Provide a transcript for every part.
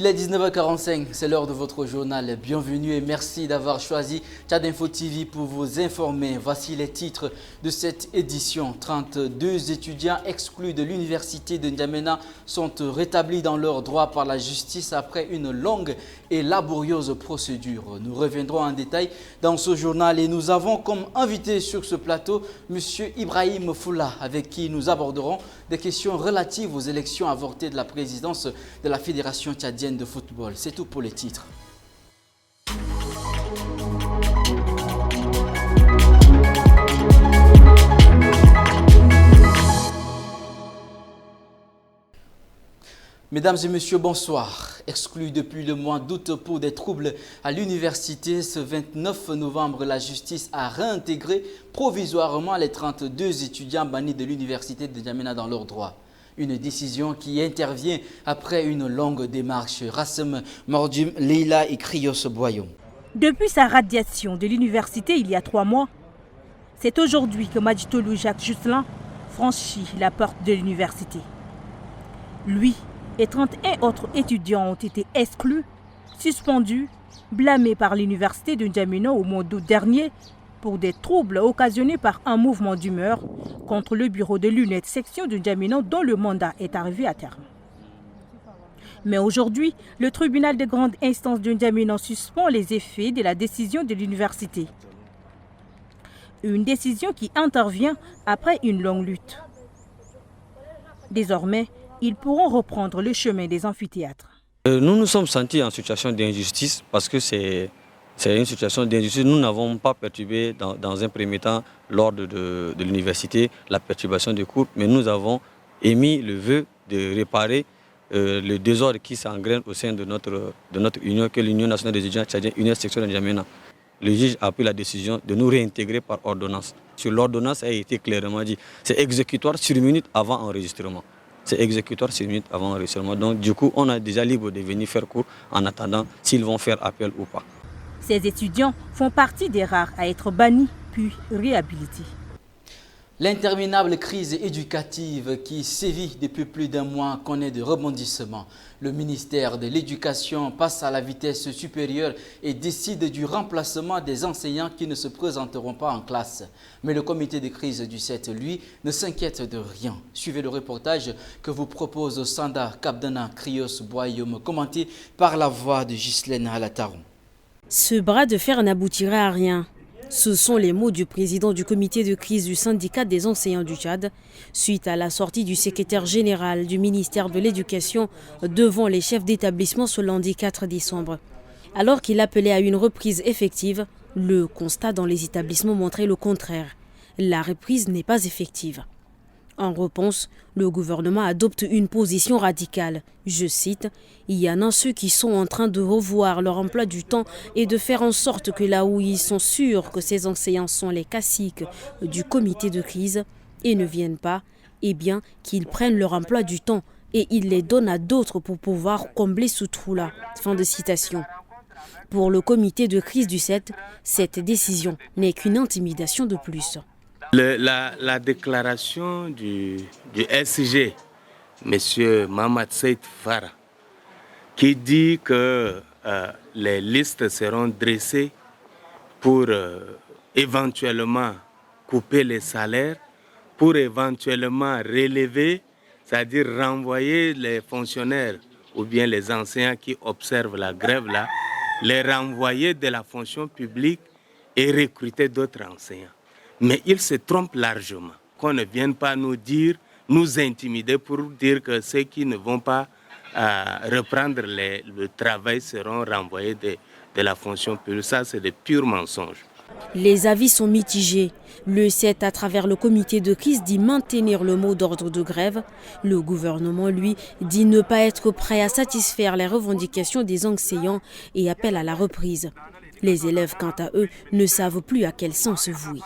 Il est 19h45, c'est l'heure de votre journal. Bienvenue et merci d'avoir choisi Tchad Info TV pour vous informer. Voici les titres de cette édition. 32 étudiants exclus de l'université de N'Djamena sont rétablis dans leurs droits par la justice après une longue et laborieuse procédure. Nous reviendrons en détail dans ce journal et nous avons comme invité sur ce plateau M. Ibrahim Foula, avec qui nous aborderons des questions relatives aux élections avortées de la présidence de la Fédération tchadienne de football. C'est tout pour les titres. Mesdames et messieurs, bonsoir. Exclu depuis le mois d'août pour des troubles à l'université, ce 29 novembre, la justice a réintégré provisoirement les 32 étudiants bannis de l'université de N'Djamena dans leurs droits. Une décision qui intervient après une longue démarche. Rassem Mordim, Leila et Krios Boyon. Depuis sa radiation de l'université il y a 3 mois, c'est aujourd'hui que Majitolou Jacques Jusselin franchit la porte de l'université. Lui et 31 autres étudiants ont été exclus, suspendus, blâmés par l'université de N'Djamena au mois d'août dernier pour des troubles occasionnés par un mouvement d'humeur contre le bureau de l'UNED section de N'Djamena dont le mandat est arrivé à terme. Mais aujourd'hui, le tribunal de grande instance de N'Djamena suspend les effets de la décision de l'université. Une décision qui intervient après une longue lutte. Désormais, ils pourront reprendre le chemin des amphithéâtres. Nous nous sommes sentis en situation d'injustice parce que c'est une situation d'injustice. Nous n'avons pas perturbé dans un premier temps l'ordre de l'université, la perturbation des cours, mais nous avons émis le vœu de réparer le désordre qui s'engraine au sein de notre union, que l'Union nationale des étudiants tchadiens, UNED section de N'Djamena. Le juge a pris la décision de nous réintégrer par ordonnance. Sur l'ordonnance, a été clairement dit, c'est exécutoire sur minute avant enregistrement. C'est exécutoire 6 minutes avant l'enregistrement. Donc du coup, on est déjà libre de venir faire cours en attendant s'ils vont faire appel ou pas. Ces étudiants font partie des rares à être bannis puis réhabilités. L'interminable crise éducative qui sévit depuis plus d'1 mois connaît des rebondissements. Le ministère de l'Éducation passe à la vitesse supérieure et décide du remplacement des enseignants qui ne se présenteront pas en classe. Mais le comité de crise du 7, lui, ne s'inquiète de rien. Suivez le reportage que vous propose Sanda Kabdana Krios Boyom, commenté par la voix de Ghislaine Alataron. Ce bras de fer n'aboutira à rien. Ce sont les mots du président du comité de crise du syndicat des enseignants du Tchad, suite à la sortie du secrétaire général du ministère de l'Éducation devant les chefs d'établissement ce lundi 4 décembre. Alors qu'il appelait à une reprise effective, le constat dans les établissements montrait le contraire. La reprise n'est pas effective. En réponse, le gouvernement adopte une position radicale. Je cite, « Il y en a ceux qui sont en train de revoir leur emploi du temps et de faire en sorte que là où ils sont sûrs que ces enseignants sont les caciques du comité de crise et ne viennent pas, eh bien qu'ils prennent leur emploi du temps et ils les donnent à d'autres pour pouvoir combler ce trou-là. » Fin de citation. Pour le comité de crise du 7, cette décision n'est qu'une intimidation de plus. La déclaration du SG, M. Mamad Saïd Farah, qui dit que les listes seront dressées pour éventuellement couper les salaires, pour éventuellement relever, c'est-à-dire renvoyer les fonctionnaires ou bien les enseignants qui observent la grève là, les renvoyer de la fonction publique et recruter d'autres enseignants. Mais ils se trompent largement. Qu'on ne vienne pas nous dire, nous intimider pour dire que ceux qui ne vont pas reprendre le travail seront renvoyés de la fonction publique. Ça, c'est de purs mensonges. Les avis sont mitigés. Le 7, à travers le comité de crise, dit maintenir le mot d'ordre de grève. Le gouvernement, lui, dit ne pas être prêt à satisfaire les revendications des enseignants et appelle à la reprise. Les élèves, quant à eux, ne savent plus à quel sens se vouer.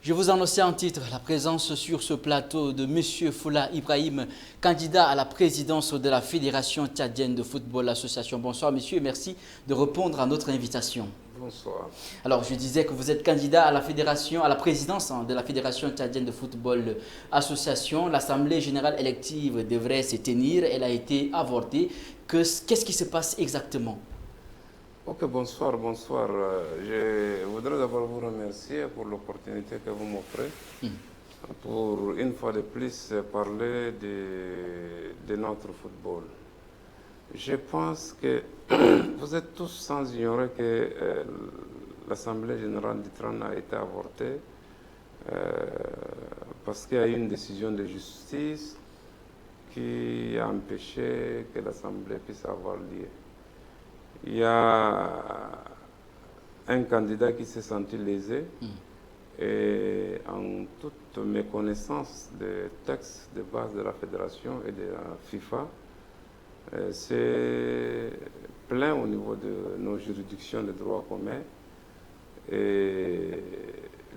Je vous annonçais en titre la présence sur ce plateau de M. Foula Ibrahim, candidat à la présidence de la Fédération tchadienne de football association. Bonsoir monsieur et merci de répondre à notre invitation. Bonsoir. Alors je disais que vous êtes candidat à la fédération, à la présidence de la Fédération tchadienne de football association. L'Assemblée générale élective devrait se tenir, elle a été avortée. Qu'est-ce qui se passe exactement? Ok, bonsoir, bonsoir. Je voudrais d'abord vous remercier pour l'opportunité que vous m'offrez pour une fois de plus parler de notre football. Je pense que vous êtes tous sans ignorer que l'Assemblée générale du TRAN a été avortée parce qu'il y a eu une décision de justice qui a empêché que l'Assemblée puisse avoir lieu. Il y a un candidat qui s'est senti lésé et en toute méconnaissance des textes de base de la Fédération et de la FIFA, c'est plein au niveau de nos juridictions de droit commun. Et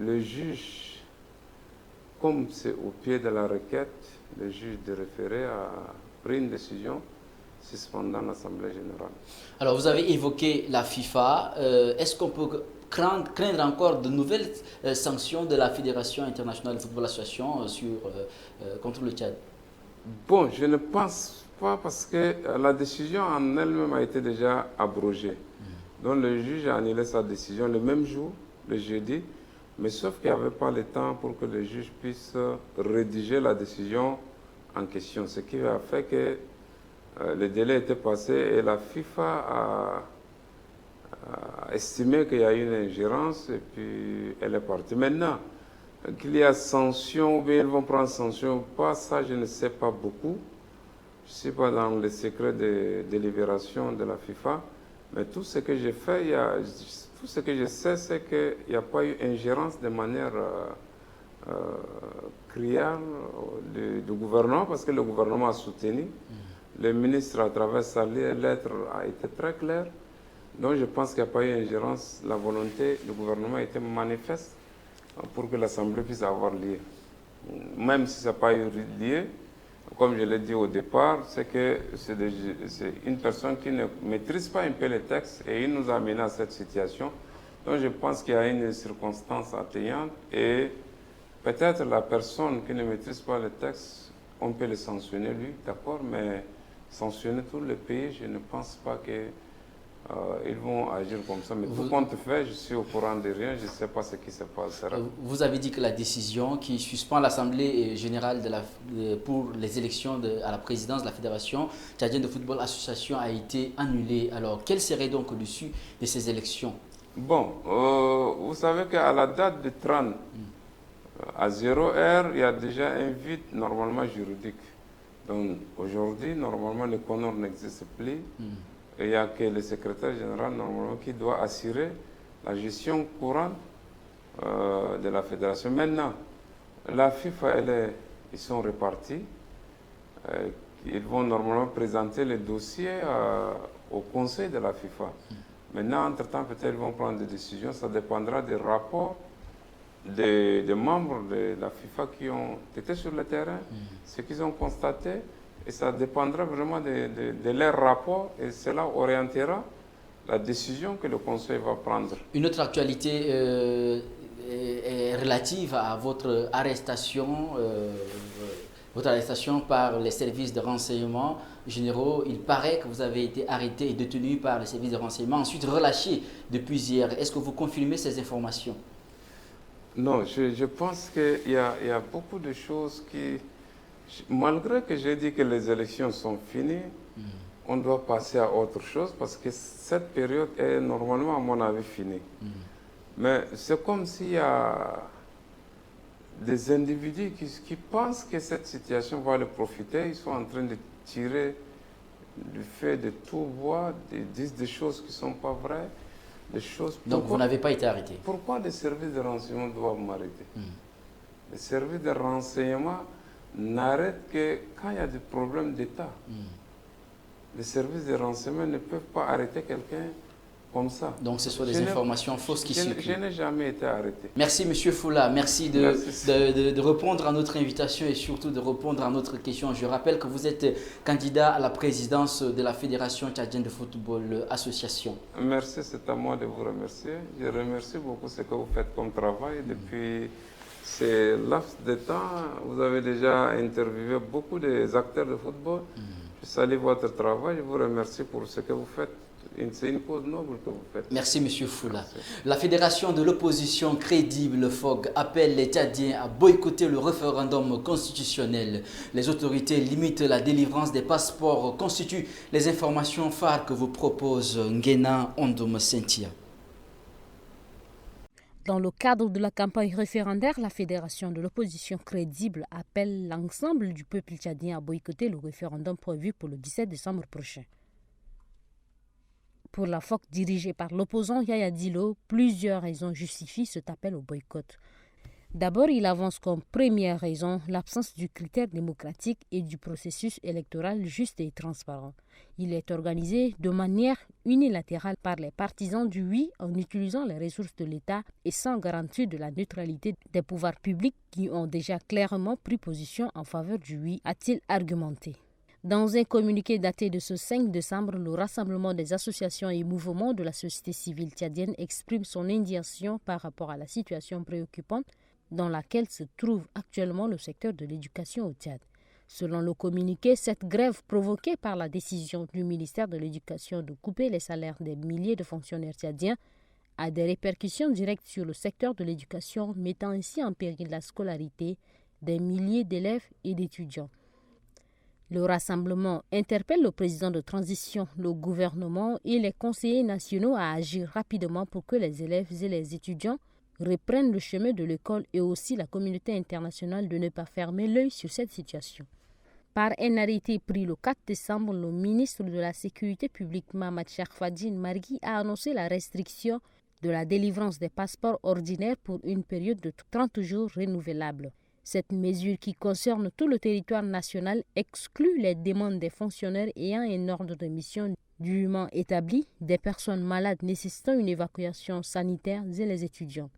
le juge, comme c'est au pied de la requête, le juge de référé a pris une décision suspendant l'Assemblée générale. Alors, vous avez évoqué la FIFA. Est-ce qu'on peut craindre encore de nouvelles sanctions de la Fédération internationale de football association contre le Tchad? Bon, je ne pense pas parce que la décision en elle-même a été déjà abrogée. Donc le juge a annulé sa décision le même jour, le jeudi, mais sauf qu'il n'y avait pas le temps pour que le juge puisse rédiger la décision en question. Ce qui a fait que le délai était passé et la FIFA a estimé qu'il y a eu une ingérence et puis elle est partie. Maintenant, qu'il y a sanction ou bien ils vont prendre sanction ou pas, ça je ne sais pas beaucoup. Je ne suis pas dans les secrets de délibération de la FIFA, mais tout ce que j'ai fait, tout ce que je sais, c'est qu'il n'y a pas eu ingérence de manière criarde du gouvernement, parce que le gouvernement a soutenu. Le ministre, à travers sa lettre, a été très clair. Donc je pense qu'il n'y a pas eu ingérence. La volonté du gouvernement a été manifeste pour que l'Assemblée puisse avoir lieu. Même si ça n'a pas eu lieu, comme je l'ai dit au départ, c'est que c'est une personne qui ne maîtrise pas un peu les textes et il nous a amené à cette situation. Donc je pense qu'il y a une circonstance atténuante et peut-être la personne qui ne maîtrise pas les textes, on peut le sanctionner lui, d'accord, mais sanctionner tout le pays, je ne pense pas qu'ils vont agir comme ça. Mais tout compte fait, je suis au courant de rien, je ne sais pas ce qui se passera. Vous avez dit que la décision qui suspend l'Assemblée générale pour les élections à la présidence de la Fédération tchadienne de football association a été annulée. Alors, quel serait donc l'issue de ces élections? Bon, vous savez qu'à la date de 30, à 0 heure, il y a déjà un vide normalement juridique. Donc aujourd'hui, normalement, le CONOR n'existe plus. Et il n'y a que le secrétaire général, normalement, qui doit assurer la gestion courante de la fédération. Maintenant, la FIFA, ils sont répartis. Ils vont normalement présenter les dossiers au conseil de la FIFA. Maintenant, entre-temps, peut-être ils vont prendre des décisions. Ça dépendra des rapports des membres de la FIFA qui ont été sur le terrain, ce qu'ils ont constaté, et ça dépendra vraiment de leur rapport, et cela orientera la décision que le Conseil va prendre. Une autre actualité est relative à votre arrestation par les services de renseignement généraux. Il paraît que vous avez été arrêté et détenu par les services de renseignement, ensuite relâché depuis hier. Est-ce que vous confirmez ces informations? Non, je pense qu'il y a beaucoup de choses qui... Malgré que j'ai dit que les élections sont finies, on doit passer à autre chose parce que cette période est normalement, à mon avis, finie. Mais c'est comme s'il y a des individus qui pensent que cette situation va leur profiter. Ils sont en train de tirer du fait de tout voir, ils disent des choses qui ne sont pas vraies. Donc vous n'avez pas été arrêté? Pourquoi les services de renseignement doivent m'arrêter? Les services de renseignement n'arrêtent que quand il y a des problèmes d'État. Les services de renseignement ne peuvent pas arrêter quelqu'un comme ça. Donc ce sont des informations fausses qui circulent. Je n'ai jamais été arrêté. Merci M. Foula, merci de répondre à notre invitation et surtout de répondre à notre question. Je rappelle que vous êtes candidat à la présidence de la Fédération tchadienne de football association. Merci, c'est à moi de vous remercier. Je remercie beaucoup ce que vous faites comme travail. Depuis ces laps de temps, vous avez déjà interviewé beaucoup des acteurs de football. Je salue votre travail, je vous remercie pour ce que vous faites. C'est une cause noble que vous faites. Merci, M. Foula. La Fédération de l'opposition crédible, FOG, appelle les Tchadiens à boycotter le référendum constitutionnel. Les autorités limitent la délivrance des passeports, constituent les informations phares que vous propose Nguena Ondom Sentia. Dans le cadre de la campagne référendaire, la Fédération de l'opposition crédible appelle l'ensemble du peuple tchadien à boycotter le référendum prévu pour le 17 décembre prochain. Pour la FOC dirigée par l'opposant Yaya Dilo, plusieurs raisons justifient cet appel au boycott. D'abord, il avance comme première raison l'absence du critère démocratique et du processus électoral juste et transparent. Il est organisé de manière unilatérale par les partisans du oui en utilisant les ressources de l'État et sans garantie de la neutralité des pouvoirs publics qui ont déjà clairement pris position en faveur du oui, a-t-il argumenté. Dans un communiqué daté de ce 5 décembre, le Rassemblement des associations et mouvements de la société civile tchadienne exprime son indignation par rapport à la situation préoccupante dans laquelle se trouve actuellement le secteur de l'éducation au Tchad. Selon le communiqué, cette grève provoquée par la décision du ministère de l'Éducation de couper les salaires des milliers de fonctionnaires tchadiens a des répercussions directes sur le secteur de l'éducation, mettant ainsi en péril la scolarité des milliers d'élèves et d'étudiants. Le rassemblement interpelle le président de transition, le gouvernement et les conseillers nationaux à agir rapidement pour que les élèves et les étudiants reprennent le chemin de l'école et aussi la communauté internationale de ne pas fermer l'œil sur cette situation. Par un arrêté pris le 4 décembre, le ministre de la Sécurité publique Mamad Cherfadine Margui a annoncé la restriction de la délivrance des passeports ordinaires pour une période de 30 jours renouvelable. Cette mesure qui concerne tout le territoire national exclut les demandes des fonctionnaires ayant un ordre de mission dûment établi, des personnes malades nécessitant une évacuation sanitaire et les étudiants.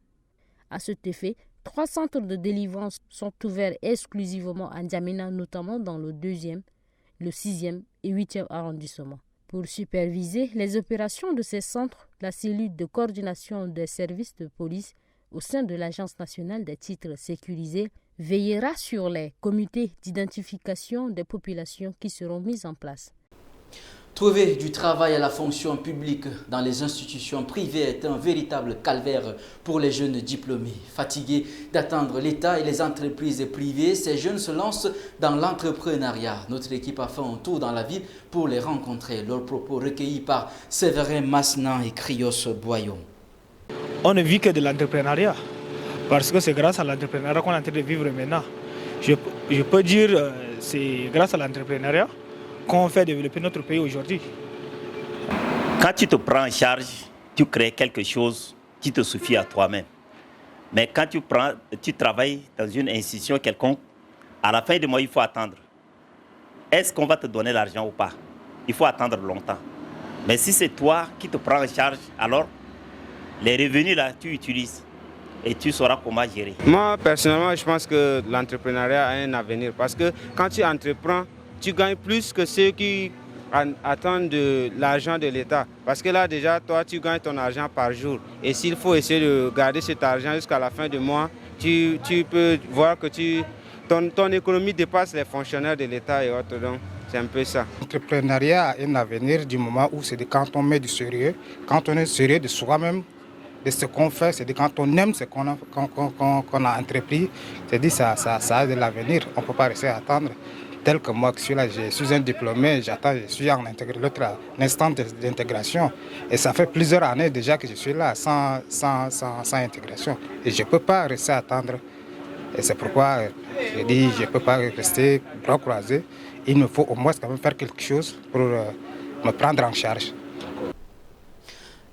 À cet effet, 3 centres de délivrance sont ouverts exclusivement à N'Djamena, notamment dans le 2e, le 6e et 8e arrondissement. Pour superviser les opérations de ces centres, la cellule de coordination des services de police au sein de l'Agence nationale des titres sécurisés veillera sur les comités d'identification des populations qui seront mis en place. Trouver du travail à la fonction publique dans les institutions privées est un véritable calvaire pour les jeunes diplômés. Fatigués d'attendre l'État et les entreprises privées, ces jeunes se lancent dans l'entrepreneuriat. Notre équipe a fait un tour dans la ville pour les rencontrer. Leurs propos recueillis par Séverin Masnan et Krios Boyon. On ne vit que de l'entrepreneuriat, parce que c'est grâce à l'entrepreneuriat qu'on est en train de vivre maintenant. Je peux dire c'est grâce à l'entrepreneuriat qu'on fait développer notre pays aujourd'hui. Quand tu te prends en charge, tu crées quelque chose qui te suffit à toi-même. Mais quand tu travailles dans une institution quelconque, à la fin du mois, il faut attendre. Est-ce qu'on va te donner l'argent ou pas? Il faut attendre longtemps. Mais si c'est toi qui te prends en charge, alors les revenus là, tu utilises et tu sauras comment gérer. Moi, personnellement, je pense que l'entrepreneuriat a un avenir parce que quand tu entreprends, tu gagnes plus que ceux qui attendent de l'argent de l'État. Parce que là, déjà, toi, tu gagnes ton argent par jour. Et s'il faut essayer de garder cet argent jusqu'à la fin du mois, tu peux voir que ton économie dépasse les fonctionnaires de l'État et autres. Donc, c'est un peu ça. L'entrepreneuriat a un avenir du moment où c'est quand on met du sérieux, quand on est sérieux de soi-même, de ce qu'on fait, c'est quand on aime ce qu'on a entrepris, c'est-à-dire ça a de l'avenir. On ne peut pas rester à attendre. Tel que moi, je suis là, je suis un diplômé, je suis en instant d'intégration. Et ça fait plusieurs années déjà que je suis là sans intégration. Et je ne peux pas rester à attendre. Et c'est pourquoi je dis je ne peux pas rester bras croisés. Il me faut au moins quand même faire quelque chose pour me prendre en charge.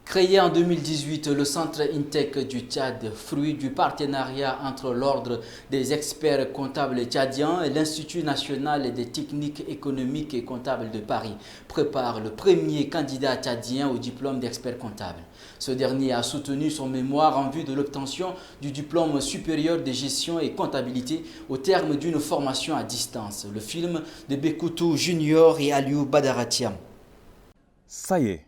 Créé en 2018, le Centre INTEC du Tchad, fruit du partenariat entre l'Ordre des experts comptables tchadiens et l'Institut national des techniques économiques et comptables de Paris, prépare le premier candidat tchadien au diplôme d'expert comptable. Ce dernier a soutenu son mémoire en vue de l'obtention du diplôme supérieur de gestion et comptabilité au terme d'une formation à distance. Le film de Bekoutou Junior et Aliou Badaratiam. Ça y est.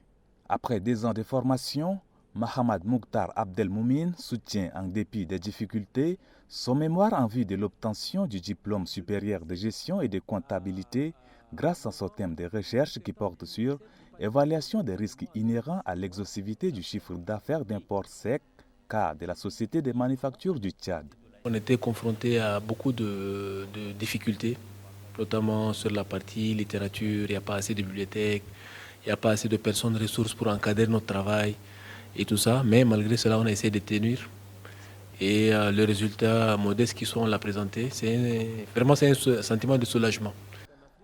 Après 2 ans de formation, Mohamed Mouktar Abdelmoumin soutient, en dépit des difficultés, son mémoire en vue de l'obtention du diplôme supérieur de gestion et de comptabilité grâce à son thème de recherche qui porte sur évaluation des risques inhérents à l'exhaustivité du chiffre d'affaires d'import sec, cas de la Société des manufactures du Tchad. On était confronté à beaucoup de difficultés, notamment sur la partie littérature. Il n'y a pas assez de bibliothèques, il n'y a pas assez de personnes ressources pour encadrer notre travail et tout ça. Mais malgré cela, on a essayé de tenir. Et le résultat modeste qui sont l'a présenté, c'est un sentiment de soulagement.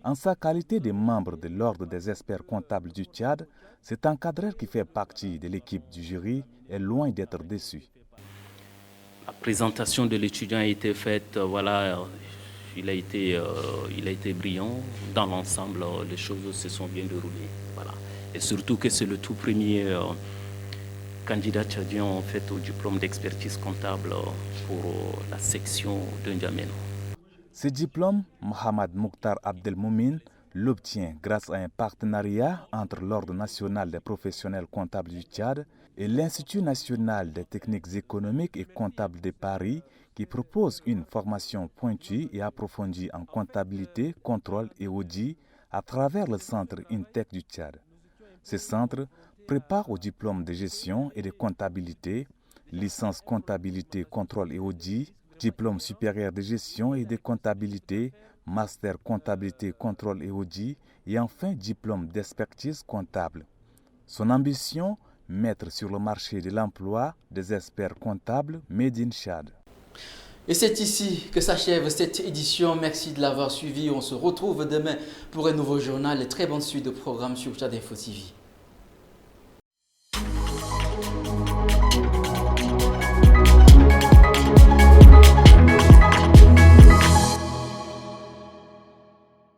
En sa qualité de membre de l'Ordre des experts comptables du Tchad, cet encadreur qui fait partie de l'équipe du jury est loin d'être déçu. La présentation de l'étudiant a été faite, voilà, il a été brillant. Dans l'ensemble, les choses se sont bien déroulées. Voilà. Et surtout que c'est le tout premier candidat tchadien en fait, au diplôme d'expertise comptable pour la section de N'Djamena. Ce diplôme, Mohamed Mouktar Abdelmoumin l'obtient grâce à un partenariat entre l'Ordre national des professionnels comptables du Tchad et l'Institut national des techniques économiques et comptables de Paris qui propose une formation pointue et approfondie en comptabilité, contrôle et audit à travers le centre INTEC du Tchad. Ce centre prépare au diplôme de gestion et de comptabilité, licence comptabilité, contrôle et audit, diplôme supérieur de gestion et de comptabilité, master comptabilité, contrôle et audit et enfin diplôme d'expertise comptable. Son ambition, mettre sur le marché de l'emploi des experts comptables made in Tchad. Et c'est ici que s'achève cette édition. Merci de l'avoir suivi. On se retrouve demain pour un nouveau journal et très bonne suite de programmes sur Tchad Info TV.